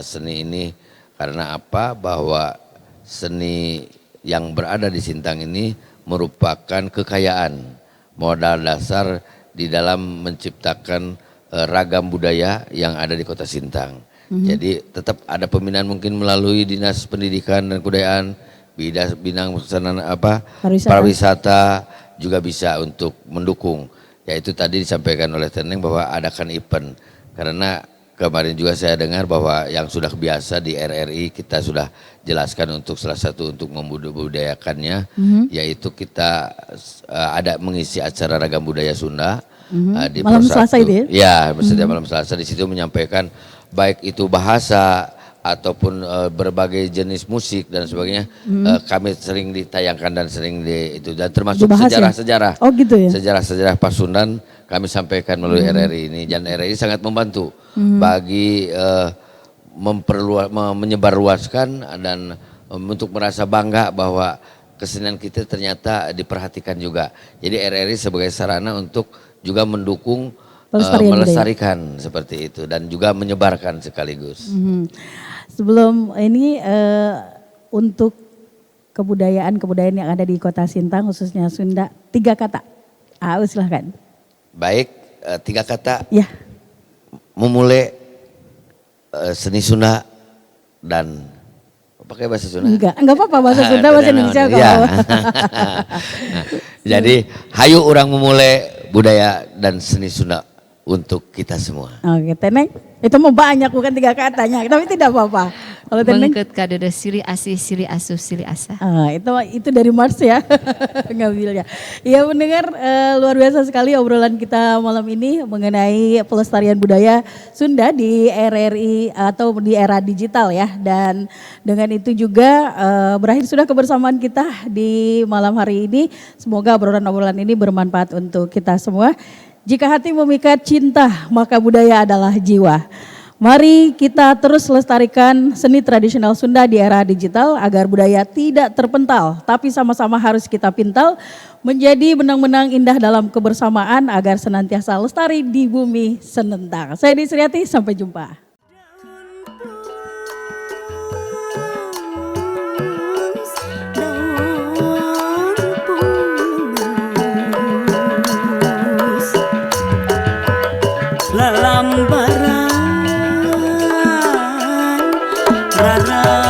seni ini karena apa? Bahwa seni yang berada di Sintang ini merupakan kekayaan modal dasar di dalam menciptakan ragam budaya yang ada di Kota Sintang. Jadi tetap ada pembinaan mungkin melalui Dinas Pendidikan dan Kebudayaan, bidang pariwisata juga bisa untuk mendukung. Yaitu tadi disampaikan oleh Teneng bahwa adakan event. Karena kemarin juga saya dengar bahwa yang sudah biasa di RRI kita sudah jelaskan untuk salah satu untuk membudayakannya, yaitu kita ada mengisi acara ragam budaya Sunda di malam Selasa itu ya? Ya, setiap malam Selasa di situ menyampaikan baik itu bahasa ataupun berbagai jenis musik dan sebagainya, kami sering ditayangkan dan sering dan termasuk sejarah-sejarah. Oh gitu ya. Sejarah-sejarah Pasundan kami sampaikan melalui RRI ini, dan RRI sangat membantu bagi menyebarluaskan dan untuk merasa bangga bahwa kesenian kita ternyata diperhatikan juga. Jadi RRI sebagai sarana untuk juga mendukung melestarikan seperti itu dan juga menyebarkan sekaligus. Sebelum ini untuk kebudayaan yang ada di Kota Sintang khususnya Sunda, 3 kata. Silahkan. Baik, 3 kata. Ya. Memulai seni Sunda dan pakai bahasa Sunda? Enggak apa-apa bahasa Sunda, bahasa Indonesia ya. Jadi hayu orang memulai budaya dan seni Sunda untuk kita semua. Oke, Teneng, itu mau banyak bukan 3 katanya, tapi tidak apa-apa. Kalau Teneng, Mengket kadede sili asih, sili asuh, sili asa. Itu dari Mars ya, ngambilnya. Ya mendengar luar biasa sekali obrolan kita malam ini mengenai pelestarian budaya Sunda di RRI atau di era digital ya. Dan dengan itu juga berakhir sudah kebersamaan kita di malam hari ini. Semoga obrolan-obrolan ini bermanfaat untuk kita semua. Jika hati memikat cinta, maka budaya adalah jiwa. Mari kita terus lestarikan seni tradisional Sunda di era digital agar budaya tidak terpental, tapi sama-sama harus kita pintal menjadi benang-benang indah dalam kebersamaan agar senantiasa lestari di bumi Senentang. Saya Di Suryati, sampai jumpa. Lambaran rara